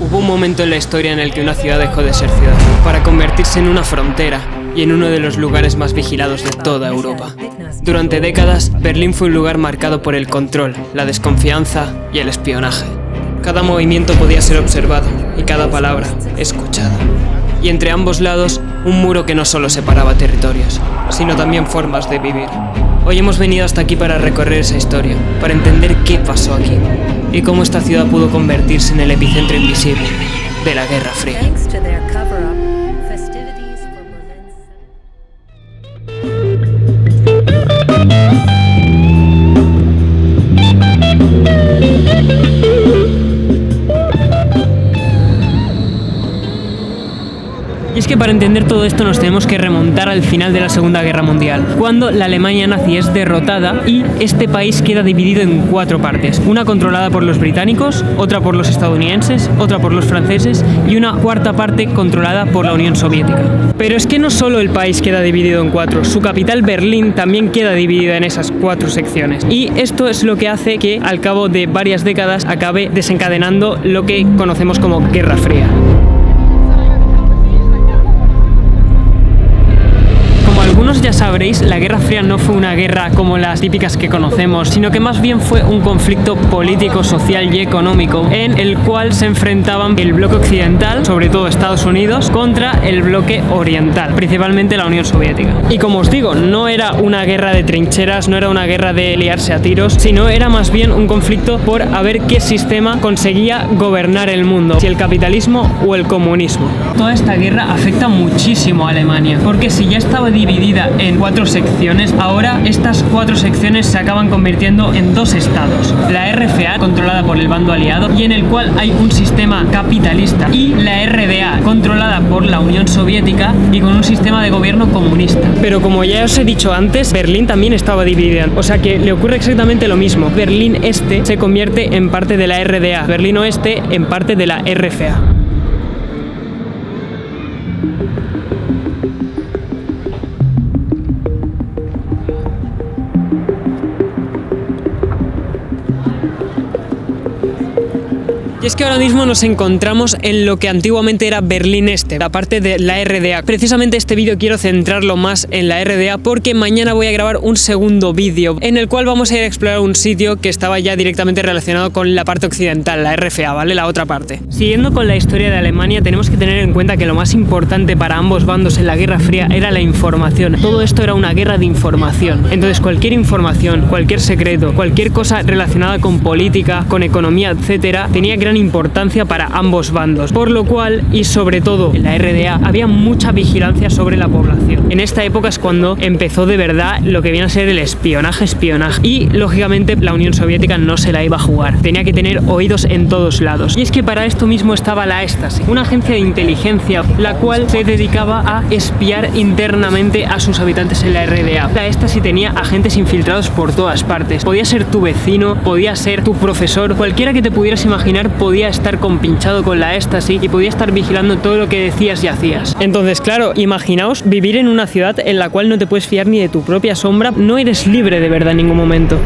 Hubo un momento en la historia en el que una ciudad dejó de ser ciudad para convertirse en una frontera y en uno de los lugares más vigilados de toda Europa. Durante décadas, Berlín fue un lugar marcado por el control, la desconfianza y el espionaje. Cada movimiento podía ser observado y cada palabra escuchada. Y entre ambos lados, un muro que no solo separaba territorios, sino también formas de vivir. Hoy hemos venido hasta aquí para recorrer esa historia, para entender qué pasó aquí y cómo esta ciudad pudo convertirse en el epicentro invisible de la Guerra Fría. Y es que para entender todo esto nos tenemos que remontar al final de la Segunda Guerra Mundial, cuando la Alemania nazi es derrotada y este país queda dividido en 4 partes, una controlada por los británicos, otra por los estadounidenses, otra por los franceses y una cuarta parte controlada por la Unión Soviética. Pero es que no solo el país queda dividido en 4, su capital Berlín también queda dividida en esas 4 secciones. Y esto es lo que hace que al cabo de varias décadas acabe desencadenando lo que conocemos como Guerra Fría. Algunos ya sabréis, la Guerra Fría no fue una guerra como las típicas que conocemos, sino que más bien fue un conflicto político, social y económico en el cual se enfrentaban el bloque occidental, sobre todo Estados Unidos, contra el bloque oriental, principalmente la Unión Soviética. Y como os digo, no era una guerra de trincheras, no era una guerra de liarse a tiros, sino era más bien un conflicto por a ver qué sistema conseguía gobernar el mundo, si el capitalismo o el comunismo. Toda esta guerra afecta muchísimo a Alemania, porque si ya estaba dividida en 4 secciones, ahora estas 4 secciones se acaban convirtiendo en 2 estados. La RFA, controlada por el bando aliado, y en el cual hay un sistema capitalista, y la RDA, controlada por la Unión Soviética y con un sistema de gobierno comunista. Pero como ya os he dicho antes, Berlín también estaba dividida, o sea que le ocurre exactamente lo mismo. Berlín Este se convierte en parte de la RDA, Berlín Oeste en parte de la RFA. Y es que ahora mismo nos encontramos en lo que antiguamente era Berlín Este, la parte de la RDA. Precisamente este vídeo quiero centrarlo más en la RDA porque mañana voy a grabar un segundo vídeo en el cual vamos a ir a explorar un sitio que estaba ya directamente relacionado con la parte occidental, la RFA, ¿vale? La otra parte. Siguiendo con la historia de Alemania, tenemos que tener en cuenta que lo más importante para ambos bandos en la Guerra Fría era la información. Todo esto era una guerra de información. Entonces cualquier información, cualquier secreto, cualquier cosa relacionada con política, con economía, etcétera, tenía gran importancia para ambos bandos, por lo cual y sobre todo en la RDA había mucha vigilancia sobre la población. En esta época es cuando empezó de verdad lo que viene a ser el espionaje y lógicamente la Unión Soviética no se la iba a jugar, tenía que tener oídos en todos lados. Y es que para esto mismo estaba la Stasi, una agencia de inteligencia la cual se dedicaba a espiar internamente a sus habitantes en la RDA. La Stasi tenía agentes infiltrados por todas partes, podía ser tu vecino, podía ser tu profesor, cualquiera que te pudieras imaginar podía estar compinchado con la Stasi y podía estar vigilando todo lo que decías y hacías. Entonces, claro, imaginaos vivir en una ciudad en la cual no te puedes fiar ni de tu propia sombra, no eres libre de verdad en ningún momento.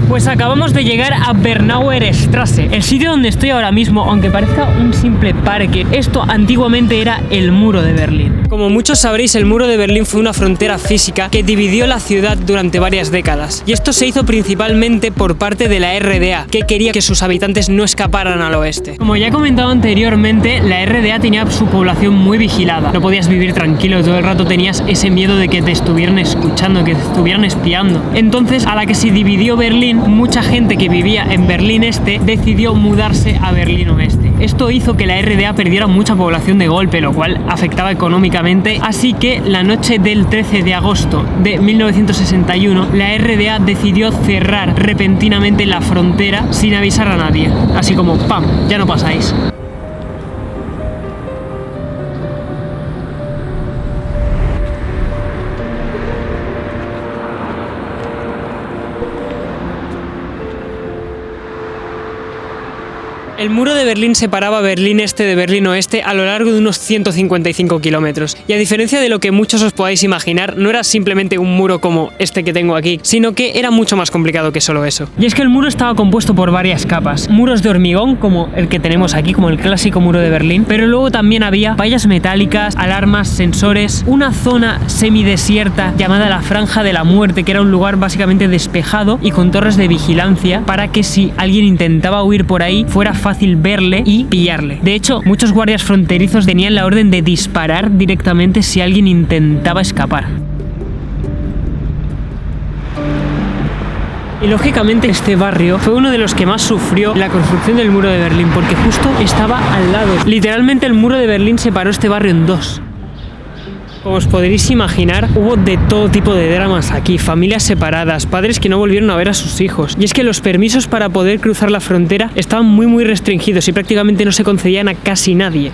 Pues acabamos de llegar a Bernauer Straße, el sitio donde estoy ahora mismo, aunque parezca un simple parque. Esto antiguamente era el muro de Berlín. Como muchos sabréis, el muro de Berlín fue una frontera física que dividió la ciudad durante varias décadas. Y esto se hizo principalmente por parte de la RDA, que quería que sus habitantes no escaparan al oeste. Como ya he comentado anteriormente, la RDA tenía su población muy vigilada. No podías vivir tranquilo, todo el rato tenías ese miedo de que te estuvieran escuchando, que te estuvieran espiando. Entonces, a la que se dividió Berlín, mucha gente que vivía en Berlín Este decidió mudarse a Berlín Oeste. Esto hizo que la RDA perdiera mucha población de golpe, lo cual afectaba económicamente, así que la noche del 13 de agosto de 1961 la RDA decidió cerrar repentinamente la frontera sin avisar a nadie, así como ¡pam! Ya no pasáis. El muro de Berlín separaba Berlín Este de Berlín Oeste a lo largo de unos 155 kilómetros. Y a diferencia de lo que muchos os podáis imaginar, no era simplemente un muro como este que tengo aquí, sino que era mucho más complicado que solo eso. Y es que el muro estaba compuesto por varias capas. Muros de hormigón, como el que tenemos aquí, como el clásico muro de Berlín, pero luego también había vallas metálicas, alarmas, sensores, una zona semidesierta llamada la Franja de la Muerte, que era un lugar básicamente despejado y con torres de vigilancia para que si alguien intentaba huir por ahí fuera fácil verle y pillarle. De hecho, muchos guardias fronterizos tenían la orden de disparar directamente si alguien intentaba escapar. Y lógicamente este barrio fue uno de los que más sufrió la construcción del muro de Berlín, porque justo estaba al lado. Literalmente el muro de Berlín separó este barrio en dos. Como os podréis imaginar, hubo de todo tipo de dramas aquí, familias separadas, padres que no volvieron a ver a sus hijos. Y es que los permisos para poder cruzar la frontera estaban muy restringidos y prácticamente no se concedían a casi nadie.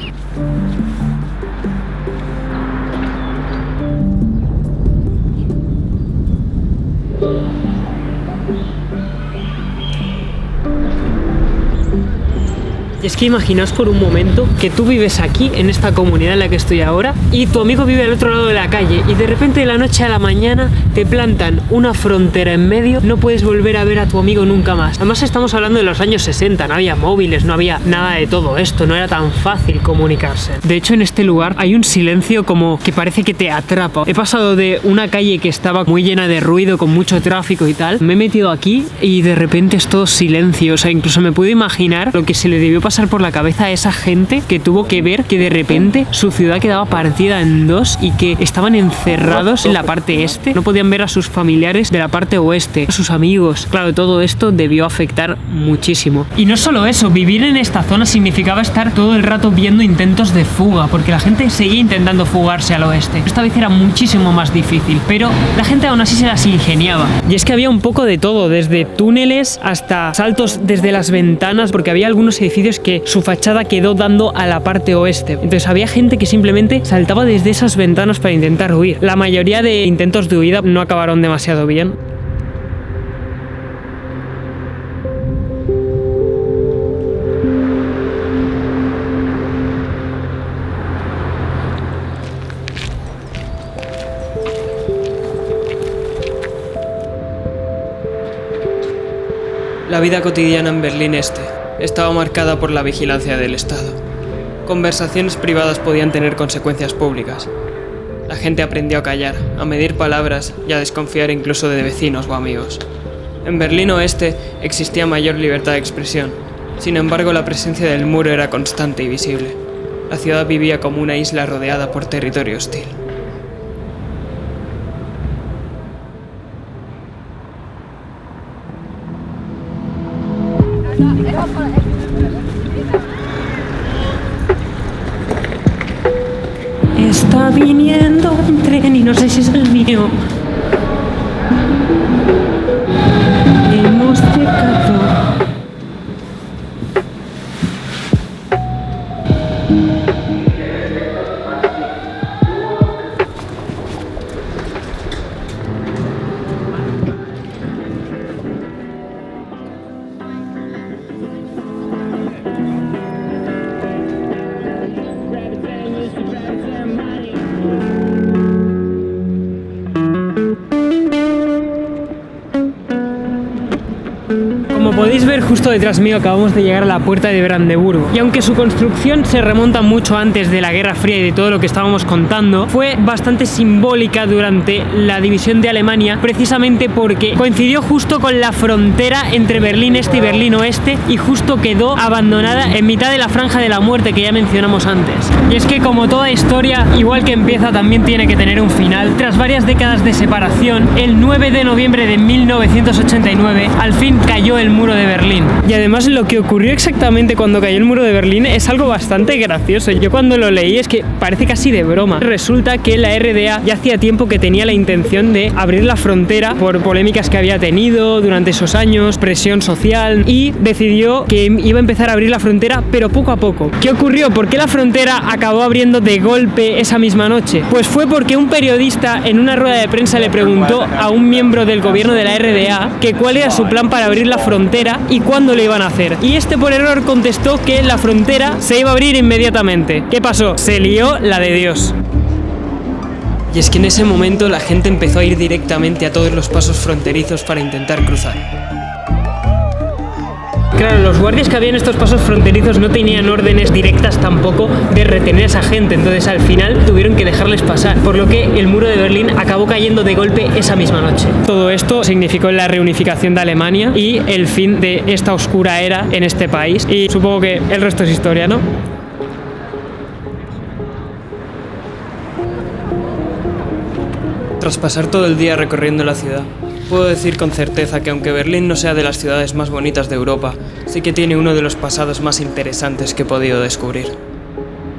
Y es que imaginaos por un momento que tú vives aquí, en esta comunidad en la que estoy ahora, y tu amigo vive al otro lado de la calle, y de repente de la noche a la mañana te plantan una frontera en medio, no puedes volver a ver a tu amigo nunca más. Además estamos hablando de los años 60, no había móviles, no había nada de todo esto, no era tan fácil comunicarse. De hecho, en este lugar hay un silencio como que parece que te atrapa. He pasado de una calle que estaba muy llena de ruido, con mucho tráfico y tal, me he metido aquí y de repente es todo silencio. O sea, incluso me puedo imaginar lo que se le debió pasar por la cabeza a esa gente que tuvo que ver que de repente su ciudad quedaba partida en dos y que estaban encerrados en la parte este, no podían ver a sus familiares de la parte oeste, a sus amigos. Claro, todo esto debió afectar muchísimo. Y no solo eso, vivir en esta zona significaba estar todo el rato viendo intentos de fuga, porque la gente seguía intentando fugarse al oeste. Esta vez era muchísimo más difícil, pero la gente aún así se las ingeniaba. Y es que había un poco de todo, desde túneles hasta saltos desde las ventanas, porque había algunos edificios que su fachada quedó dando a la parte oeste. Entonces había gente que simplemente saltaba desde esas ventanas para intentar huir. La mayoría de intentos de huida no acabaron demasiado bien. La vida cotidiana en Berlín Este estaba marcada por la vigilancia del Estado. Conversaciones privadas podían tener consecuencias públicas. La gente aprendió a callar, a medir palabras y a desconfiar incluso de vecinos o amigos. En Berlín Oeste existía mayor libertad de expresión. Sin embargo, la presencia del muro era constante y visible. La ciudad vivía como una isla rodeada por territorio hostil. Está viniendo un tren y no sé si es el mío. Hemos llegado. Como podéis ver, justo detrás mío acabamos de llegar a la puerta de Brandeburgo. Y aunque su construcción se remonta mucho antes de la Guerra Fría y de todo lo que estábamos contando, fue bastante simbólica durante la división de Alemania, precisamente porque coincidió justo con la frontera entre Berlín Este y Berlín Oeste y justo quedó abandonada en mitad de la Franja de la Muerte que ya mencionamos antes. Y es que, como toda historia, igual que empieza, también tiene que tener un final. Tras varias décadas de separación, el 9 de noviembre de 1989, al fin cayó el muro de Berlín. Y además lo que ocurrió exactamente cuando cayó el muro de Berlín es algo bastante gracioso. Yo cuando lo leí es que parece casi de broma. Resulta que la RDA ya hacía tiempo que tenía la intención de abrir la frontera por polémicas que había tenido durante esos años, presión social, y decidió que iba a empezar a abrir la frontera, pero poco a poco. ¿Qué ocurrió? ¿Por qué la frontera acabó abriendo de golpe esa misma noche? Pues fue porque un periodista en una rueda de prensa le preguntó a un miembro del gobierno de la RDA que cuál era su plan para abrir la frontera frontera y cuándo lo iban a hacer. Y este por error contestó que la frontera se iba a abrir inmediatamente. ¿Qué pasó? Se lió la de Dios. Y es que en ese momento la gente empezó a ir directamente a todos los pasos fronterizos para intentar cruzar. Claro, los guardias que había en estos pasos fronterizos no tenían órdenes directas tampoco de retener a esa gente, entonces al final tuvieron que dejarles pasar, por lo que el muro de Berlín acabó cayendo de golpe esa misma noche. Todo esto significó la reunificación de Alemania y el fin de esta oscura era en este país, y supongo que el resto es historia, ¿no? Tras pasar todo el día recorriendo la ciudad, puedo decir con certeza que aunque Berlín no sea de las ciudades más bonitas de Europa, sí que tiene uno de los pasados más interesantes que he podido descubrir.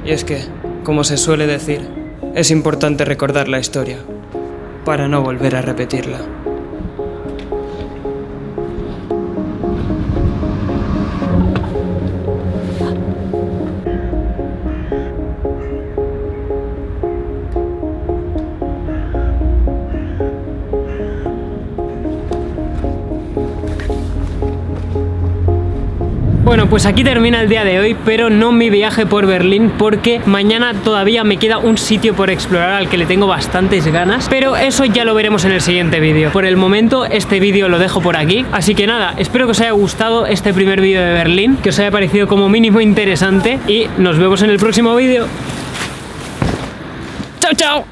Y es que, como se suele decir, es importante recordar la historia, para no volver a repetirla. Bueno, pues aquí termina el día de hoy, pero no mi viaje por Berlín, porque mañana todavía me queda un sitio por explorar al que le tengo bastantes ganas, pero eso ya lo veremos en el siguiente vídeo. Por el momento este vídeo lo dejo por aquí, así que nada, espero que os haya gustado este primer vídeo de Berlín, que os haya parecido como mínimo interesante, y nos vemos en el próximo vídeo. ¡Chao, chao!